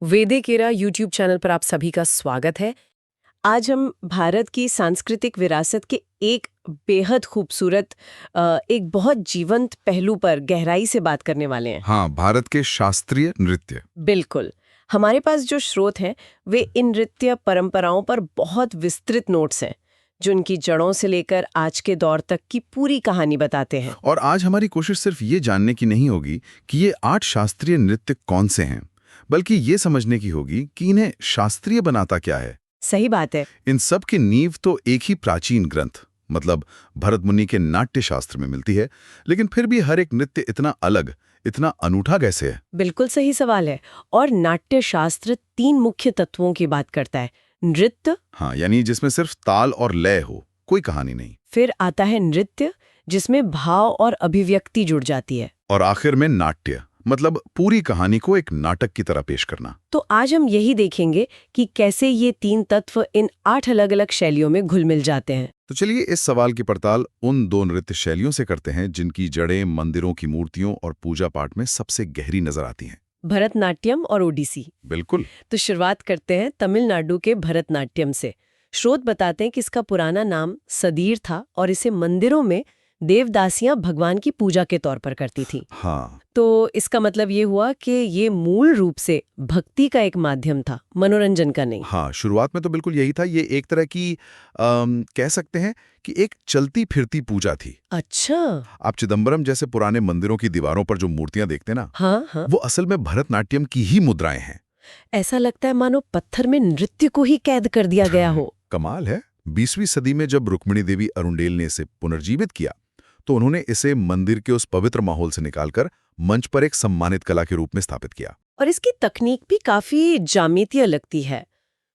वेदिकेरा YouTube channel पर आप सभी का स्वागत है। आज हम भारत की सांस्कृतिक विरासत के एक बेहद खूबसूरत एक बहुत जीवंत पहलू पर गहराई से बात करने वाले हैं। हाँ, भारत के शास्त्रीय नृत्य। बिल्कुल। हमारे पास जो स्रोत हैं वे इन नृत्य परंपराओं पर बहुत विस्तृत नोट्स हैं जो उनकी जड़ों से लेकर आज के दौर तक की पूरी कहानी बताते हैं। और आज हमारी कोशिश सिर्फ ये जानने की नहीं होगी कि ये 8 शास्त्रीय नृत्य कौन से हैं, बल्कि ये समझने की होगी कि इन्हें शास्त्रीय बनाता क्या है। सही बात है। इन सब की नींव तो एक ही प्राचीन ग्रंथ मतलब भरत मुनि के नाट्य शास्त्र में मिलती है, लेकिन फिर भी हर एक नृत्य इतना अलग, इतना अनूठा कैसे है? बिल्कुल सही सवाल है। और नाट्य शास्त्र 3 मुख्य तत्वों की बात करता है। नृत्य, हाँ, यानी जिसमें सिर्फ ताल और लय हो, कोई कहानी नहीं। फिर आता है नृत्य जिसमें भाव और अभिव्यक्ति जुड़ जाती है, और आखिर में नाट्य मतलब पूरी कहानी को एक नाटक की तरह पेश करना। तो आज हम यही देखेंगे कि कैसे ये 3 तत्व इन 8 अलग-अलग शैलियों में घुल मिल जाते हैं। तो चलिए इस सवाल की पड़ताल उन 2 नृत्य शैलियों से करते हैं जिनकी जड़ें मंदिरों की मूर्तियों और पूजा पाठ में सबसे गहरी नजर आती हैं। भरतनाट्यम और ओडिसी। बिल्कुल। तो शुरुआत करते हैं तमिलनाडु के भरतनाट्यम से। स्रोत बताते हैं कि इसका पुराना नाम सदीर था और इसे मंदिरों में देवदासियां भगवान की पूजा के तौर पर करती थीं। हाँ, तो इसका मतलब ये हुआ कि ये मूल रूप से भक्ति का एक माध्यम था, मनोरंजन का नहीं। हाँ, शुरुआत में तो बिल्कुल यही था। ये एक तरह की कह सकते हैं कि एक चलती फिरती पूजा थी। अच्छा। आप चिदम्बरम जैसे पुराने मंदिरों की दीवारों पर जो मूर्तियां देखते ना, हाँ हाँ। वो असल में भरतनाट्यम की ही मुद्राएं हैं। ऐसा लगता है मानो पत्थर में नृत्य को ही कैद कर दिया गया हो। कमाल है। 20वीं सदी में जब रुक्मिणी देवी अरुंडेल ने इसे पुनर्जीवित किया तो उन्होंने इसे मंदिर के उस पवित्र माहौल से निकालकर मंच पर एक सम्मानित कला के रूप में स्थापित किया। और इसकी तकनीक भी काफी जामितीय लगती है।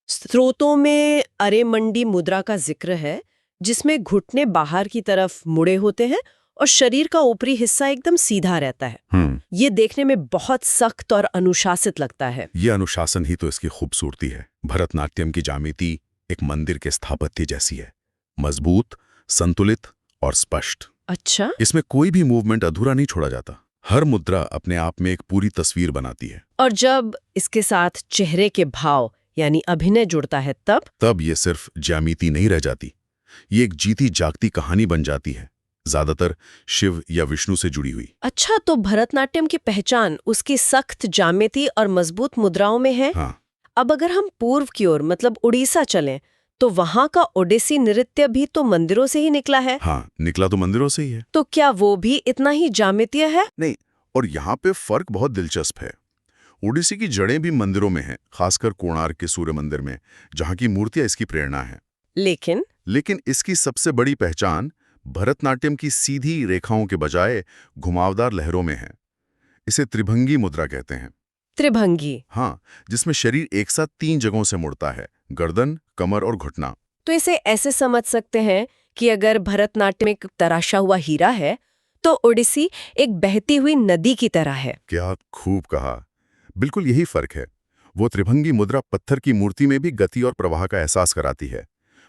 स्रोतों में अरेमंडी मुद्रा का जिक्र है जिसमें घुटने बाहर की तरफ मुड़े होते हैं और शरीर का ऊपरी हिस्सा एकदम सीधा रहता है। ये देखने में बहुत सख्त और अनुशासित लगता है। ये अनुशासन ही तो इसकी खूबसूरती है। भरतनाट्यम की जामिति एक मंदिर के स्थापत्य जैसी है, मजबूत, संतुलित और स्पष्ट। अच्छा। इसमें कोई भी मूवमेंट अधूरा नहीं छोड़ा जाता। हर मुद्रा अपने आप में एक पूरी तस्वीर बनाती है। और जब इसके साथ चेहरे के भाव यानी अभिनय जुड़ता है तब ये सिर्फ ज्यामिति नहीं रह जाती, ये एक जीती जागती कहानी बन जाती है, ज्यादातर शिव या विष्णु से जुड़ी हुई। अच्छा, तो भरतनाट्यम की पहचान उसकी सख्त ज्यामिति और मजबूत मुद्राओं में है। हाँ। अब अगर हम पूर्व की ओर मतलब उड़ीसा चलें तो वहां का ओडिसी नृत्य भी तो मंदिरों से ही निकला है। हाँ, निकला तो मंदिरों से ही है। तो क्या वो भी इतना ही ज्यामितीय है? नहीं, और यहाँ पे फर्क बहुत दिलचस्प है। ओडिसी की जड़ें भी मंदिरों में हैं, खासकर कोणार्क के सूर्य मंदिर में, जहाँ की मूर्तियां इसकी प्रेरणा है। लेकिन इसकी सबसे बड़ी पहचान भरतनाट्यम की सीधी रेखाओं के बजाय घुमावदार लहरों में है। इसे त्रिभंगी मुद्रा कहते हैं। त्रिभंगी? हाँ, जिसमें शरीर एक साथ 3 जगहों से मुड़ता है, गर्दन, कमर और घुटना। तो इसे ऐसे समझ सकते हैं कि अगर भरतनाट्यम एक तराशा हुआ हीरा है तो ओडिसी एक बहती हुई नदी की तरह है। क्या खूब कहा। बिल्कुल यही फर्क है। वो त्रिभंगी मुद्रा पत्थर की मूर्ति में भी गति और प्रवाह का एहसास कराती है।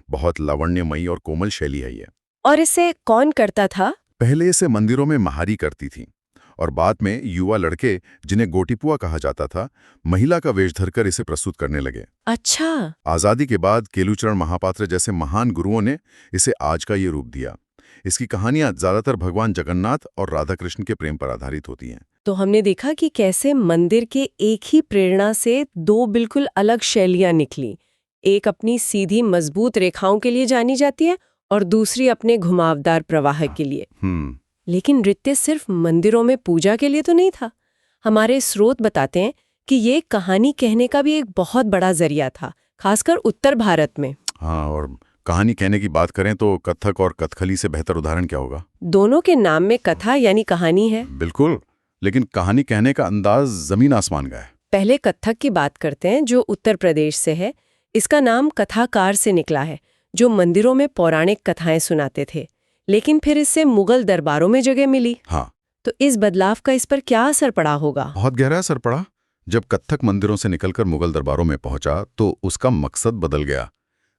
बहुत लावण्यमयी और कोमल शैली है ये। और इसे कौन करता था? पहले इसे मंदिरों में महारी करती थी और बाद में युवा लड़के, जिन्हें गोटिपुआ कहा जाता था, महिला का वेश धरकर इसे प्रस्तुत करने लगे। अच्छा। आजादी के बाद केलुचरण महापात्र जैसे महान गुरुओं ने इसे आज का ये रूप दिया। इसकी कहानियां ज्यादातर भगवान जगन्नाथ और राधा कृष्ण के प्रेम पर आधारित होती हैं। तो हमने देखा कि कैसे मंदिर के एक ही प्रेरणा से 2 बिल्कुल अलग शैलियां निकली। एक अपनी सीधी मजबूत रेखाओं के लिए जानी जाती है और दूसरी अपने घुमावदार प्रवाह के लिए। लेकिन नृत्य सिर्फ मंदिरों में पूजा के लिए तो नहीं था। हमारे स्रोत बताते हैं कि ये कहानी कहने का भी एक बहुत बड़ा जरिया था, खासकर उत्तर भारत में। हाँ, और कहानी कहने की बात करें तो कथक और कथकली से बेहतर उदाहरण क्या होगा? दोनों के नाम में कथा यानी कहानी है। बिल्कुल, लेकिन कहानी कहने का अंदाज जमीन आसमान का है। पहले कथक की बात करते हैं जो उत्तर प्रदेश से है। इसका नाम कथाकार से निकला है जो मंदिरों में पौराणिक कथाएं सुनाते थे, लेकिन फिर इससे मुगल दरबारों में जगह मिली। हाँ। तो इस बदलाव का इस पर क्या असर पड़ा होगा? बहुत गहरा असर पड़ा। जब कथक मंदिरों से निकलकर मुगल दरबारों में पहुंचा तो उसका मकसद बदल गया।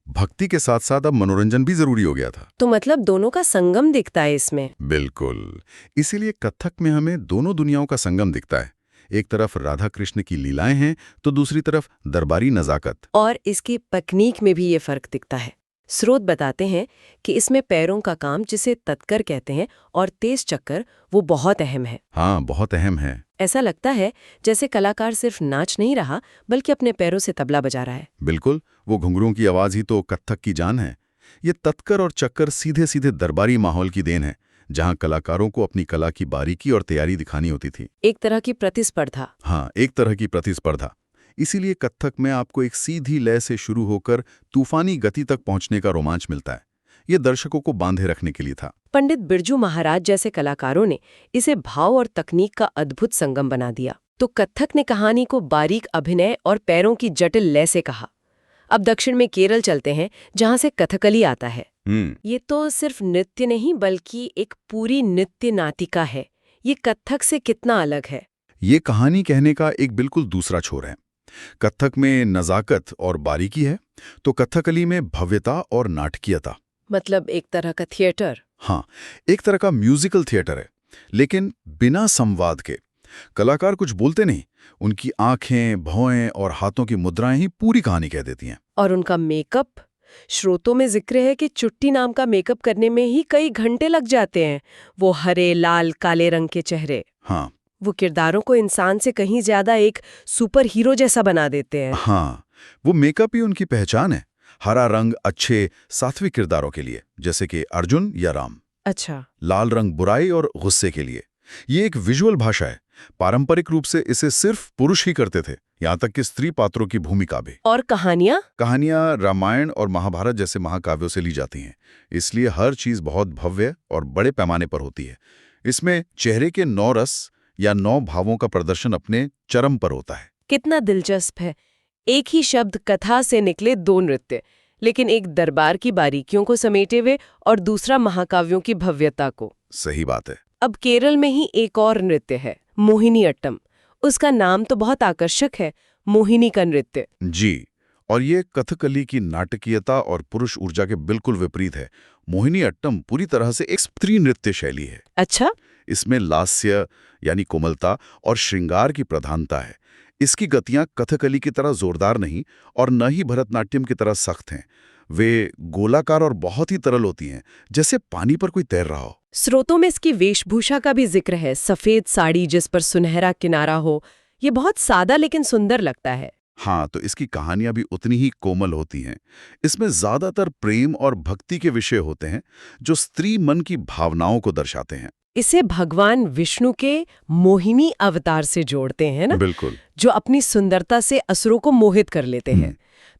भक्ति के साथ साथ अब मनोरंजन भी जरूरी हो गया था। तो मतलब दोनों का संगम दिखता है इसमें। बिल्कुल, इसीलिए कथक में हमें दोनों दुनियाओं का संगम दिखता है। एक तरफ राधा कृष्ण की लीलाएं हैं तो दूसरी तरफ दरबारी नजाकत। और इसकी तकनीक में भी ये फर्क दिखता है। स्रोत बताते हैं कि इसमें पैरों का काम, जिसे तत्कर कहते हैं, और तेज चक्कर वो बहुत अहम है। हाँ, बहुत अहम है। ऐसा लगता है जैसे कलाकार सिर्फ नाच नहीं रहा बल्कि अपने पैरों से तबला बजा रहा है। बिल्कुल, वो घुंघरुओं की आवाज ही तो कत्थक की जान है। ये तत्कर और चक्कर सीधे सीधे दरबारी माहौल की देन है, जहाँ कलाकारों को अपनी कला की बारीकी और तैयारी दिखानी होती थी। एक तरह की प्रतिस्पर्धा। हाँ, एक तरह की प्रतिस्पर्धा। इसीलिए कत्थक में आपको एक सीधी लय से शुरू होकर तूफानी गति तक पहुंचने का रोमांच मिलता है। ये दर्शकों को बांधे रखने के लिए था। पंडित बिरजू महाराज जैसे कलाकारों ने इसे भाव और तकनीक का अद्भुत संगम बना दिया। तो कत्थक ने कहानी को बारीक अभिनय और पैरों की जटिल लय से कहा। अब दक्षिण में केरल चलते हैं, जहां से कथकली आता है। ये तो सिर्फ नृत्य नहीं बल्कि एक पूरी नृत्य नाटिका है। ये कत्थक से कितना अलग है? ये कहानी कहने का एक बिल्कुल दूसरा छोर है। कत्थक में नजाकत और बारीकी है, तो कथकली में भव्यता और नाटकीयता। मतलब एक तरह का थिएटर। हाँ, एक तरह का म्यूजिकल थिएटर है, लेकिन बिना संवाद के। कलाकार कुछ बोलते नहीं, उनकी आंखें, भौएं और हाथों की मुद्राएं ही पूरी कहानी कह देती हैं। और उनका मेकअप, स्रोतों में जिक्र है कि चुट्टी नाम का मेकअप करने में ही कई घंटे लग जाते हैं। वो हरे, लाल, काले रंग के चेहरे, हाँ, वो किरदारों को इंसान से कहीं ज्यादा एक सुपर हीरो जैसा बना देते हैं। हाँ, वो मेकअप ही उनकी पहचान है। हरा रंग अच्छे सात्विक किरदारों के लिए, जैसे कि अर्जुन या राम। अच्छा। लाल रंग बुराई और गुस्से के लिए। ये एक विजुअल भाषा है। पारंपरिक रूप से इसे सिर्फ पुरुष ही करते थे, यहाँ तक कि स्त्री पात्रों की भूमिका भी। और कहानियां रामायण और महाभारत जैसे महाकाव्यों से ली जाती हैं, इसलिए हर चीज बहुत भव्य और बड़े पैमाने पर होती है। इसमें चेहरे के 9 रस या 9 भावों का प्रदर्शन अपने चरम पर होता है। कितना दिलचस्प है। एक ही शब्द कथा से निकले 2 नृत्य, लेकिन एक दरबार की बारीकियों को समेटे हुए और दूसरा महाकाव्यों की भव्यता को। सही बात है। अब केरल में ही एक और नृत्य है, मोहिनी अट्टम। उसका नाम तो बहुत आकर्षक है, मोहिनी का नृत्य। जी, और ये कथकली की नाटकीयता और पुरुष ऊर्जा के बिल्कुल विपरीत है। मोहिनी अट्टम पूरी तरह से एक स्त्री नृत्य शैली है। अच्छा। इसमें लास्य यानी कोमलता और श्रृंगार की प्रधानता है। इसकी गतियां कथकली की तरह जोरदार नहीं और न ही भरतनाट्यम की तरह सख्त हैं। वे गोलाकार और बहुत ही तरल होती हैं, जैसे पानी पर कोई तैर रहा हो। स्रोतों में इसकी वेशभूषा का भी जिक्र है, सफेद साड़ी जिस पर सुनहरा किनारा हो। ये बहुत सादा लेकिन सुंदर लगता है। हाँ, तो इसकी कहानियां भी उतनी ही कोमल होती हैं। इसमें ज्यादातर प्रेम और भक्ति के विषय होते हैं, जो स्त्री मन की भावनाओं को दर्शाते हैं। इसे भगवान विष्णु के मोहिनी अवतार से जोड़ते हैं ना? बिल्कुल। जो अपनी सुंदरता से असुरों को मोहित कर लेते हैं।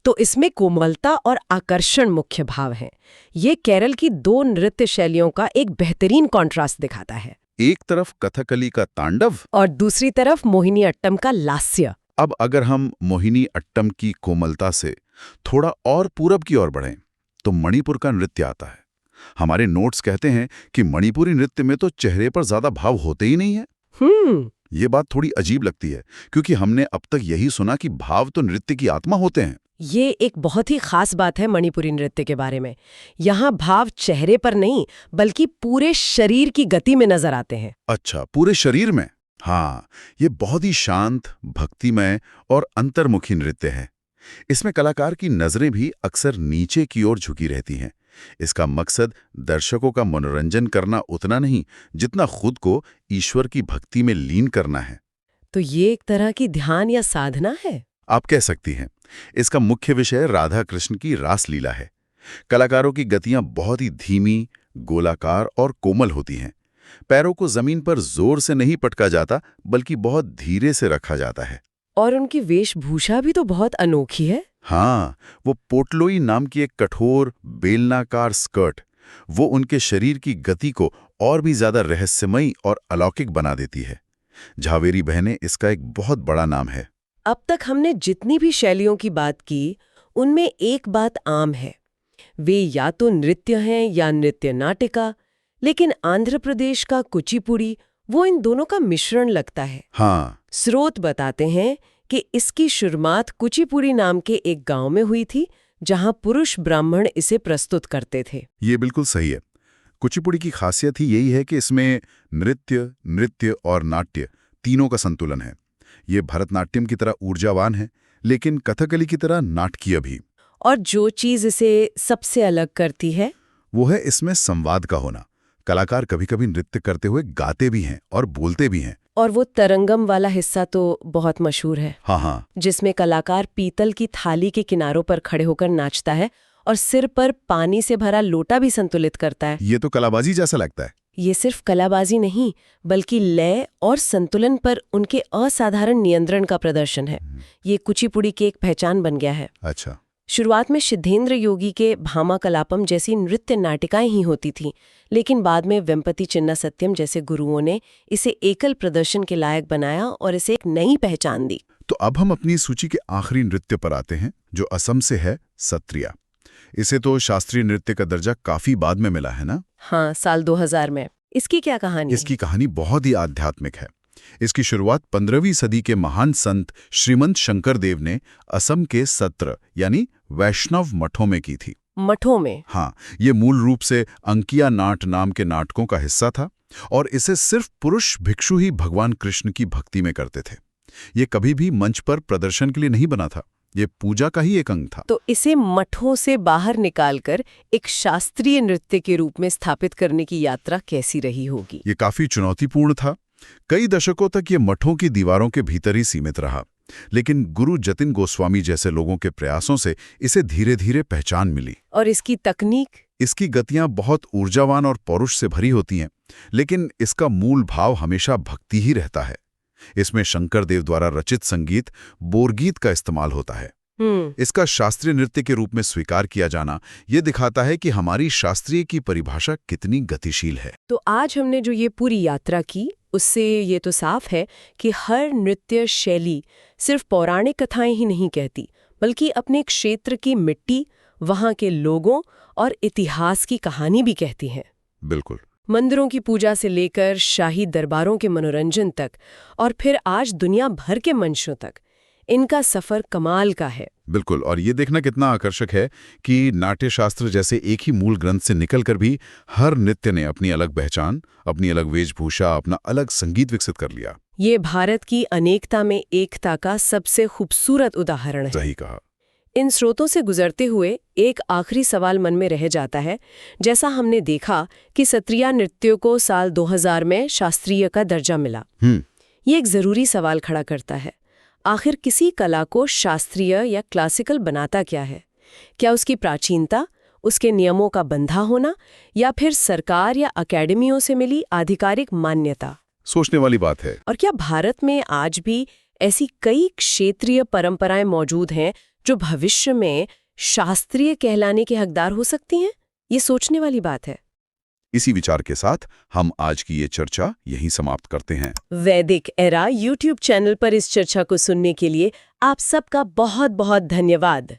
तो इसमें कोमलता और आकर्षण मुख्य भाव हैं। ये केरल की 2 नृत्य शैलियों का एक बेहतरीन कॉन्ट्रास्ट दिखाता है। एक तरफ कथकली का तांडव और दूसरी तरफ मोहिनी अट्टम का लास्य। अब अगर हम मोहिनी अट्टम की कोमलता से थोड़ा और पूरब की ओर बढ़ें, तो मणिपुर का नृत्य आता है। हमारे नोट्स कहते हैं कि मणिपुरी नृत्य में तो चेहरे पर ज्यादा भाव होते ही नहीं है। ये बात थोड़ी अजीब लगती है, क्योंकि हमने अब तक यही सुना कि भाव तो नृत्य की आत्मा होते हैं। ये एक बहुत ही खास बात है मणिपुरी नृत्य के बारे में। यहाँ भाव चेहरे पर नहीं बल्कि पूरे शरीर की गति में नजर आते हैं। अच्छा, पूरे शरीर में? हाँ, ये बहुत ही शांत, भक्तिमय और अंतर्मुखी नृत्य है। इसमें कलाकार की नजरें भी अक्सर नीचे की ओर झुकी रहती हैं। इसका मकसद दर्शकों का मनोरंजन करना उतना नहीं, जितना खुद को ईश्वर की भक्ति में लीन करना है। तो ये एक तरह की ध्यान या साधना है, आप कह सकती हैं। इसका मुख्य विषय राधा कृष्ण की रासलीला है। कलाकारों की गतियां बहुत ही धीमी, गोलाकार और कोमल होती हैं। पैरों को जमीन पर जोर से नहीं पटका जाता, बल्कि बहुत धीरे से रखा जाता है। और उनकी वेशभूषा भी तो बहुत अनोखी है। हाँ, वो पोटलोई नाम की एक कठोर बेलनाकार स्कर्ट, वो उनके शरीर की गति को और भी ज्यादा रहस्यमयी और अलौकिक बना देती है। झावेरी बहनें इसका एक बहुत बड़ा नाम है। अब तक हमने जितनी भी शैलियों की बात की, उनमें एक बात आम है, वे या तो नृत्य हैं या नृत्य नाटिका। लेकिन आंध्र प्रदेश का कुचिपुड़ी वो इन दोनों का मिश्रण लगता है। हाँ, स्रोत बताते हैं कि इसकी शुरुआत कुचिपुड़ी नाम के एक गांव में हुई थी, जहां पुरुष ब्राह्मण इसे प्रस्तुत करते थे। ये बिल्कुल सही है। कुचिपुड़ी की खासियत ही यही है कि इसमें नृत्य, नृत्य और नाट्य तीनों का संतुलन है। ये भरतनाट्यम की तरह ऊर्जावान है, लेकिन कथकली की तरह नाटकीय भी। और जो चीज इसे सबसे अलग करती है वो है इसमें संवाद का होना। कलाकार कभी-कभी नृत्य करते हुए गाते भी हैं और बोलते भी हैं। और वो तरंगम वाला हिस्सा तो बहुत मशहूर है, हाँ हाँ, जिसमें कलाकार पीतल की थाली के किनारों पर खड़े होकर नाचता है और सिर पर पानी से भरा लोटा भी संतुलित करता है। ये तो कलाबाजी जैसा लगता है। ये सिर्फ कलाबाजी नहीं, बल्कि लय और संतुलन पर उनके असाधारण नियंत्रण का प्रदर्शन है। ये कुचिपुड़ी की एक पहचान बन गया है। अच्छा। शुरुआत में सिद्धेंद्र योगी के भामा कलापम जैसी नृत्य नाटिकाएं ही होती थीं, लेकिन बाद में वेम्पति चिन्ना सत्यम जैसे गुरुओं ने इसे एकल प्रदर्शन के लायक बनाया और इसे एक नई पहचान दी। तो अब हम अपनी सूची के आखिरी नृत्य पर आते हैं, जो असम से है, सत्रिया। इसे तो शास्त्रीय नृत्य का दर्जा काफी बाद में मिला है ना? हाँ, साल 2000 में। इसकी क्या कहानी? इसकी कहानी बहुत ही आध्यात्मिक है। इसकी शुरुआत 15वीं सदी के महान संत श्रीमंत शंकरदेव ने असम के सत्र यानी वैष्णव मठों में की थी। मठों में? हाँ, ये मूल रूप से अंकिया नाट नाम के नाटकों का हिस्सा था और इसे सिर्फ पुरुष भिक्षु ही भगवान कृष्ण की भक्ति में करते थे। ये कभी भी मंच पर प्रदर्शन के लिए नहीं बना था, ये पूजा का ही एक अंग था। तो इसे मठों से बाहर निकालकर एक शास्त्रीय नृत्य के रूप में स्थापित करने की यात्रा कैसी रही होगी? ये काफी चुनौतीपूर्ण था। कई दशकों तक ये मठों की दीवारों के भीतर ही सीमित रहा, लेकिन गुरु जतिन गोस्वामी जैसे लोगों के प्रयासों से इसे धीरे धीरे पहचान मिली। और इसकी तकनीक? इसकी गतियां बहुत ऊर्जावान और पौरुष से भरी होती हैं, लेकिन इसका मूल भाव हमेशा भक्ति ही रहता है। इसमें शंकरदेव द्वारा रचित संगीत बोरगीत का इस्तेमाल होता है। इसका शास्त्रीय नृत्य के रूप में स्वीकार किया जाना ये दिखाता है कि हमारी शास्त्रीय की परिभाषा कितनी गतिशील है। तो आज हमने जो ये पूरी यात्रा की, उससे ये तो साफ है कि हर नृत्य शैली सिर्फ पौराणिक कथाएं ही नहीं कहती, बल्कि अपने क्षेत्र की मिट्टी, वहाँ के लोगों और इतिहास की कहानी भी कहती है। बिल्कुल। मंदिरों की पूजा से लेकर शाही दरबारों के मनोरंजन तक और फिर आज दुनिया भर के मंचों तक, इनका सफर कमाल का है। बिल्कुल, और ये देखना कितना आकर्षक है कि नाट्यशास्त्र जैसे एक ही मूल ग्रंथ से निकलकर भी हर नृत्य ने अपनी अलग पहचान, अपनी अलग वेशभूषा, अपना अलग संगीत विकसित कर लिया। ये भारत की अनेकता में एकता का सबसे खूबसूरत उदाहरण है। सही कहा। इन स्रोतों से गुजरते हुए एक आखिरी सवाल मन में रह जाता है। जैसा हमने देखा कि सत्रिया नृत्यों को साल 2000 में शास्त्रीय का दर्जा मिला, ये एक जरूरी सवाल खड़ा करता है। आखिर किसी कला को शास्त्रीय या क्लासिकल बनाता क्या है? क्या उसकी प्राचीनता, उसके नियमों का बंधा होना, या फिर सरकार या अकेडमियों से मिली आधिकारिक मान्यता? सोचने वाली बात है। और क्या भारत में आज भी ऐसी कई क्षेत्रीय परंपराएं मौजूद हैं जो भविष्य में शास्त्रीय कहलाने के हकदार हो सकती हैं? ये सोचने वाली बात है। इसी विचार के साथ हम आज की ये चर्चा यहीं समाप्त करते हैं। वैदिक एरा YouTube चैनल पर इस चर्चा को सुनने के लिए आप सबका बहुत बहुत धन्यवाद।